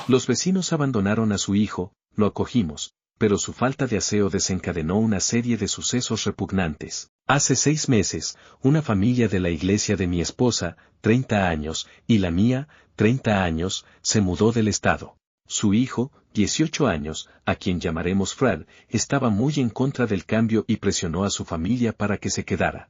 Los vecinos abandonaron a su hijo, lo acogimos, pero su falta de aseo desencadenó una serie de sucesos repugnantes. Hace 6 meses, una familia de la iglesia de mi esposa, 30 años, y la mía, 30 años, se mudó del estado. Su hijo, 18 años, a quien llamaremos Fred, estaba muy en contra del cambio y presionó a su familia para que se quedara.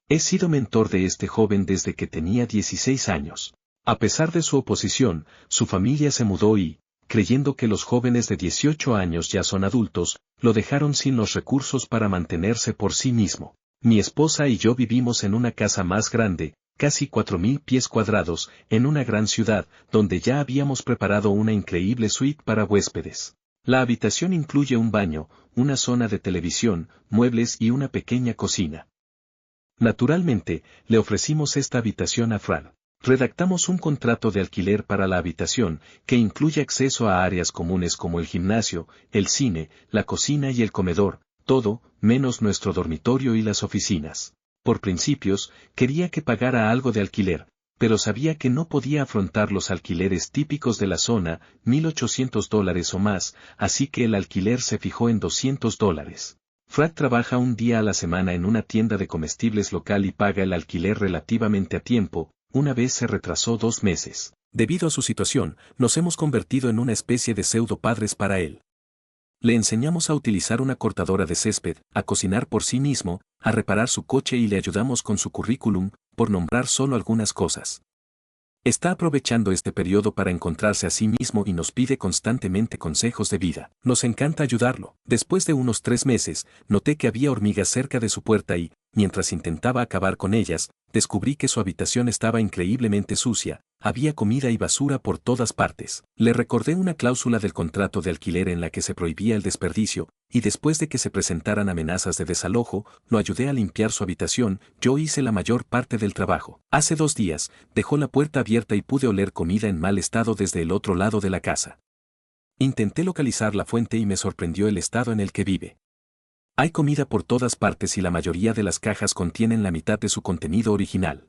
He sido mentor de este joven desde que tenía 16 años. A pesar de su oposición, su familia se mudó y, creyendo que los jóvenes de 18 años ya son adultos, lo dejaron sin los recursos para mantenerse por sí mismo. Mi esposa y yo vivimos en una casa más grande, casi 4.000 pies cuadrados, en una gran ciudad, donde ya habíamos preparado una increíble suite para huéspedes. La habitación incluye un baño, una zona de televisión, muebles y una pequeña cocina. Naturalmente, le ofrecimos esta habitación a Fran. Redactamos un contrato de alquiler para la habitación, que incluye acceso a áreas comunes como el gimnasio, el cine, la cocina y el comedor, todo, menos nuestro dormitorio y las oficinas. Por principios, quería que pagara algo de alquiler, pero sabía que no podía afrontar los alquileres típicos de la zona, $1,800 o más, así que el alquiler se fijó en $200. Fred trabaja un día a la semana en una tienda de comestibles local y paga el alquiler relativamente a tiempo. Una vez se retrasó 2 meses. Debido a su situación, nos hemos convertido en una especie de pseudo padres para él. Le enseñamos a utilizar una cortadora de césped, a cocinar por sí mismo, a reparar su coche y le ayudamos con su currículum, por nombrar solo algunas cosas. Está aprovechando este periodo para encontrarse a sí mismo y nos pide constantemente consejos de vida. Nos encanta ayudarlo. Después de unos 3 meses, noté que había hormigas cerca de su puerta y, mientras intentaba acabar con ellas, descubrí que su habitación estaba increíblemente sucia, había comida y basura por todas partes. Le recordé una cláusula del contrato de alquiler en la que se prohibía el desperdicio, y después de que se presentaran amenazas de desalojo, lo ayudé a limpiar su habitación. Yo hice la mayor parte del trabajo. Hace 2 días, dejó la puerta abierta y pude oler comida en mal estado desde el otro lado de la casa. Intenté localizar la fuente y me sorprendió el estado en el que vive. Hay comida por todas partes y la mayoría de las cajas contienen la mitad de su contenido original.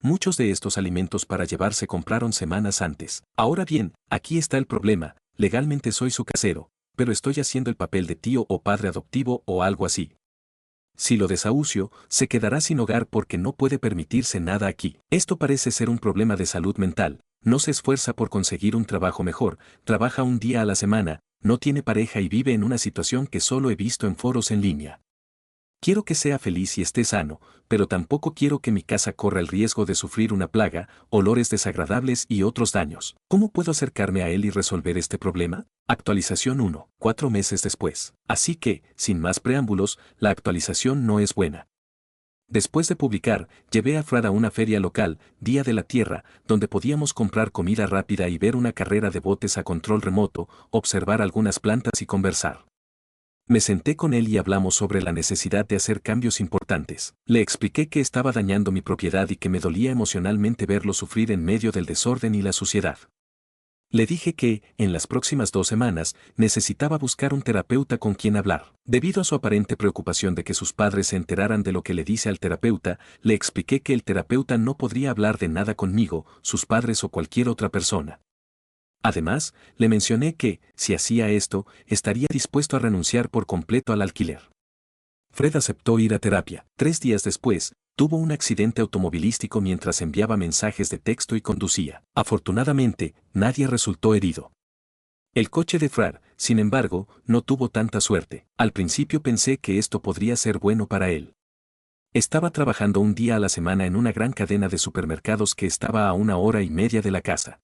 Muchos de estos alimentos para llevar se compraron semanas antes. Ahora bien, aquí está el problema: legalmente soy su casero, pero estoy haciendo el papel de tío o padre adoptivo o algo así. Si lo desahucio, se quedará sin hogar porque no puede permitirse nada aquí. Esto parece ser un problema de salud mental. No se esfuerza por conseguir un trabajo mejor, trabaja un día a la semana, no tiene pareja y vive en una situación que solo he visto en foros en línea. Quiero que sea feliz y esté sano, pero tampoco quiero que mi casa corra el riesgo de sufrir una plaga, olores desagradables y otros daños. ¿Cómo puedo acercarme a él y resolver este problema? Actualización 1, 4 meses después. Así que, sin más preámbulos, la actualización no es buena. Después de publicar, llevé a Fred a una feria local, Día de la Tierra, donde podíamos comprar comida rápida y ver una carrera de botes a control remoto, observar algunas plantas y conversar. Me senté con él y hablamos sobre la necesidad de hacer cambios importantes. Le expliqué que estaba dañando mi propiedad y que me dolía emocionalmente verlo sufrir en medio del desorden y la suciedad. Le dije que, en las próximas 2 semanas, necesitaba buscar un terapeuta con quien hablar. Debido a su aparente preocupación de que sus padres se enteraran de lo que le dice al terapeuta, le expliqué que el terapeuta no podría hablar de nada conmigo, sus padres o cualquier otra persona. Además, le mencioné que, si hacía esto, estaría dispuesto a renunciar por completo al alquiler. Fred aceptó ir a terapia. 3 días después, tuvo un accidente automovilístico mientras enviaba mensajes de texto y conducía. Afortunadamente, nadie resultó herido. El coche de Fred, sin embargo, no tuvo tanta suerte. Al principio pensé que esto podría ser bueno para él. Estaba trabajando un día a la semana en una gran cadena de supermercados que estaba a 1 hora y media de la casa.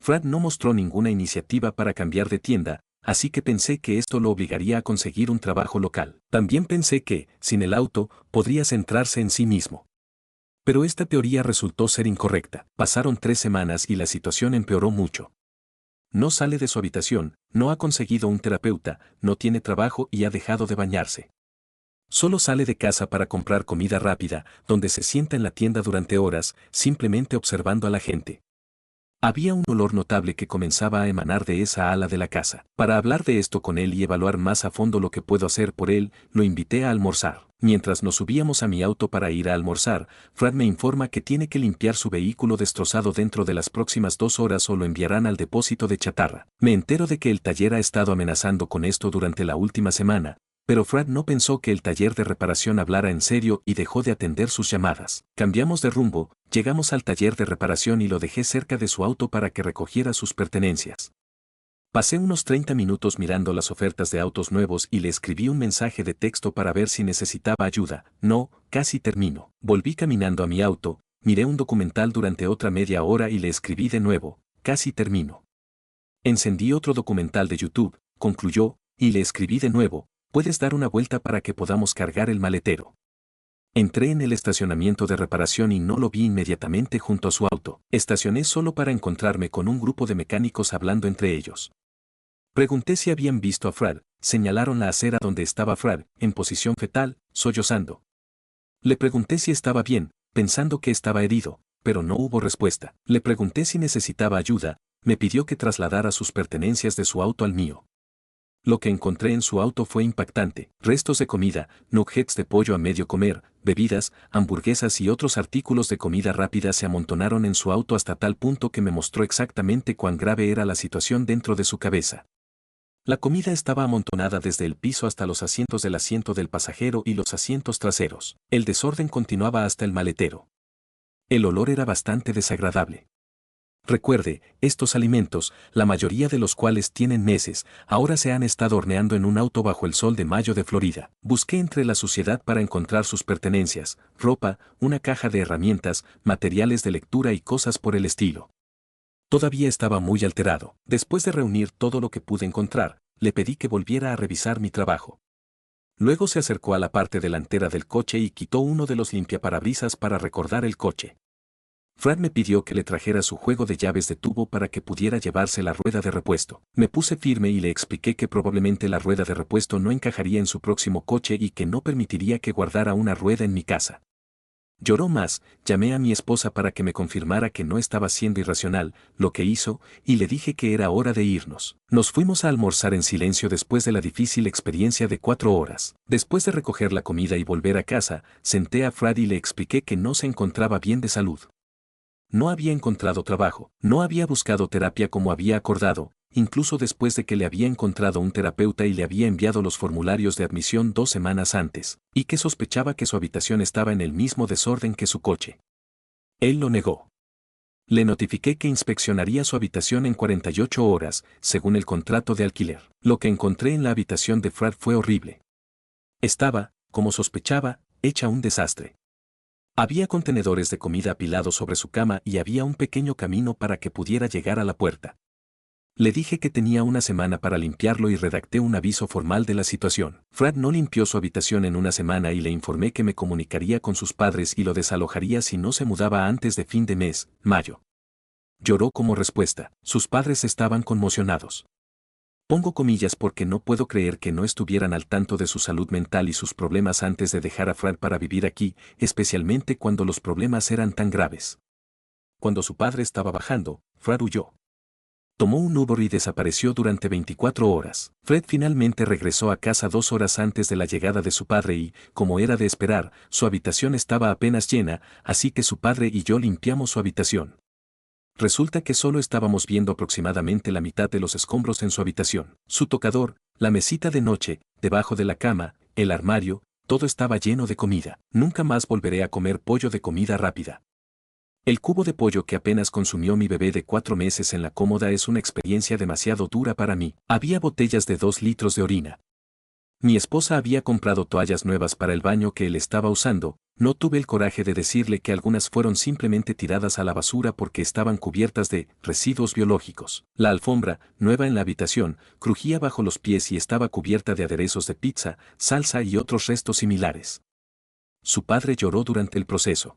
Fred no mostró ninguna iniciativa para cambiar de tienda, así que pensé que esto lo obligaría a conseguir un trabajo local. También pensé que, sin el auto, podría centrarse en sí mismo. Pero esta teoría resultó ser incorrecta. Pasaron 3 semanas y la situación empeoró mucho. No sale de su habitación, no ha conseguido un terapeuta, no tiene trabajo y ha dejado de bañarse. Solo sale de casa para comprar comida rápida, donde se sienta en la tienda durante horas, simplemente observando a la gente. Había un olor notable que comenzaba a emanar de esa ala de la casa. Para hablar de esto con él y evaluar más a fondo lo que puedo hacer por él, lo invité a almorzar. Mientras nos subíamos a mi auto para ir a almorzar, Fred me informa que tiene que limpiar su vehículo destrozado dentro de las próximas 2 horas o lo enviarán al depósito de chatarra. Me entero de que el taller ha estado amenazando con esto durante la última semana, pero Fred no pensó que el taller de reparación hablara en serio y dejó de atender sus llamadas. Cambiamos de rumbo, llegamos al taller de reparación y lo dejé cerca de su auto para que recogiera sus pertenencias. Pasé unos 30 minutos mirando las ofertas de autos nuevos y le escribí un mensaje de texto para ver si necesitaba ayuda. No, casi termino. Volví caminando a mi auto, miré un documental durante otra media hora y le escribí de nuevo. Casi termino. Encendí otro documental de YouTube, concluyó, y le escribí de nuevo. Puedes dar una vuelta para que podamos cargar el maletero. Entré en el estacionamiento de reparación y no lo vi inmediatamente junto a su auto. Estacioné solo para encontrarme con un grupo de mecánicos hablando entre ellos. Pregunté si habían visto a Fred, señalaron la acera donde estaba Fred, en posición fetal, sollozando. Le pregunté si estaba bien, pensando que estaba herido, pero no hubo respuesta. Le pregunté si necesitaba ayuda, me pidió que trasladara sus pertenencias de su auto al mío. Lo que encontré en su auto fue impactante. Restos de comida, nuggets de pollo a medio comer, bebidas, hamburguesas y otros artículos de comida rápida se amontonaron en su auto hasta tal punto que me mostró exactamente cuán grave era la situación dentro de su cabeza. La comida estaba amontonada desde el piso hasta los asientos del asiento del pasajero y los asientos traseros. El desorden continuaba hasta el maletero. El olor era bastante desagradable. Recuerde, estos alimentos, la mayoría de los cuales tienen meses, ahora se han estado horneando en un auto bajo el sol de mayo de Florida. Busqué entre la suciedad para encontrar sus pertenencias, ropa, una caja de herramientas, materiales de lectura y cosas por el estilo. Todavía estaba muy alterado. Después de reunir todo lo que pude encontrar, le pedí que volviera a revisar mi trabajo. Luego se acercó a la parte delantera del coche y quitó uno de los limpiaparabrisas para recordar el coche. Fred me pidió que le trajera su juego de llaves de tubo para que pudiera llevarse la rueda de repuesto. Me puse firme y le expliqué que probablemente la rueda de repuesto no encajaría en su próximo coche y que no permitiría que guardara una rueda en mi casa. Lloró más, llamé a mi esposa para que me confirmara que no estaba siendo irracional, lo que hizo, y le dije que era hora de irnos. Nos fuimos a almorzar en silencio después de la difícil experiencia de 4 horas. Después de recoger la comida y volver a casa, senté a Fred y le expliqué que no se encontraba bien de salud. No había encontrado trabajo, no había buscado terapia como había acordado, incluso después de que le había encontrado un terapeuta y le había enviado los formularios de admisión 2 semanas antes, y que sospechaba que su habitación estaba en el mismo desorden que su coche. Él lo negó. Le notifiqué que inspeccionaría su habitación en 48 horas, según el contrato de alquiler. Lo que encontré en la habitación de Fred fue horrible. Estaba, como sospechaba, hecha un desastre. Había contenedores de comida apilados sobre su cama y había un pequeño camino para que pudiera llegar a la puerta. Le dije que tenía una semana para limpiarlo y redacté un aviso formal de la situación. Fred no limpió su habitación en una semana y le informé que me comunicaría con sus padres y lo desalojaría si no se mudaba antes de fin de mes, mayo. Lloró como respuesta. Sus padres estaban conmocionados. Pongo comillas porque no puedo creer que no estuvieran al tanto de su salud mental y sus problemas antes de dejar a Fred para vivir aquí, especialmente cuando los problemas eran tan graves. Cuando su padre estaba bajando, Fred huyó. Tomó un Uber y desapareció durante 24 horas. Fred finalmente regresó a casa 2 horas antes de la llegada de su padre y, como era de esperar, su habitación estaba apenas llena, así que su padre y yo limpiamos su habitación. Resulta que solo estábamos viendo aproximadamente la mitad de los escombros en su habitación. Su tocador, la mesita de noche, debajo de la cama, el armario, todo estaba lleno de comida. Nunca más volveré a comer pollo de comida rápida. El cubo de pollo que apenas consumió mi bebé de 4 meses en la cómoda es una experiencia demasiado dura para mí. Había botellas de 2 litros de orina. Mi esposa había comprado toallas nuevas para el baño que él estaba usando. No tuve el coraje de decirle que algunas fueron simplemente tiradas a la basura porque estaban cubiertas de residuos biológicos. La alfombra, nueva en la habitación, crujía bajo los pies y estaba cubierta de aderezos de pizza, salsa y otros restos similares. Su padre lloró durante el proceso.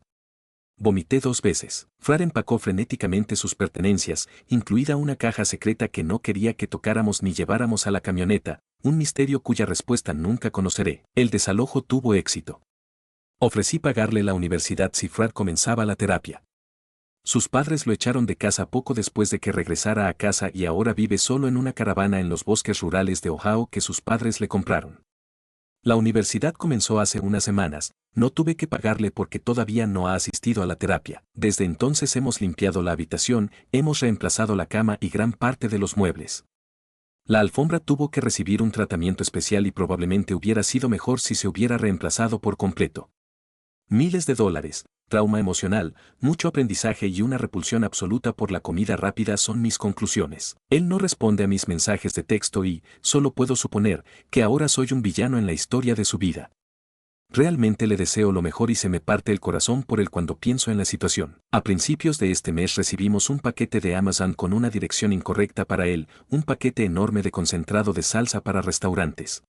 Vomité 2 veces. Fred empacó frenéticamente sus pertenencias, incluida una caja secreta que no quería que tocáramos ni lleváramos a la camioneta, un misterio cuya respuesta nunca conoceré. El desalojo tuvo éxito. Ofrecí pagarle la universidad si Fred comenzaba la terapia. Sus padres lo echaron de casa poco después de que regresara a casa y ahora vive solo en una caravana en los bosques rurales de Ohio que sus padres le compraron. La universidad comenzó hace unas semanas, no tuve que pagarle porque todavía no ha asistido a la terapia. Desde entonces hemos limpiado la habitación, hemos reemplazado la cama y gran parte de los muebles. La alfombra tuvo que recibir un tratamiento especial y probablemente hubiera sido mejor si se hubiera reemplazado por completo. Miles de dólares, trauma emocional, mucho aprendizaje y una repulsión absoluta por la comida rápida son mis conclusiones. Él no responde a mis mensajes de texto y, solo puedo suponer, que ahora soy un villano en la historia de su vida. Realmente le deseo lo mejor y se me parte el corazón por él cuando pienso en la situación. A principios de este mes recibimos un paquete de Amazon con una dirección incorrecta para él, un paquete enorme de concentrado de salsa para restaurantes.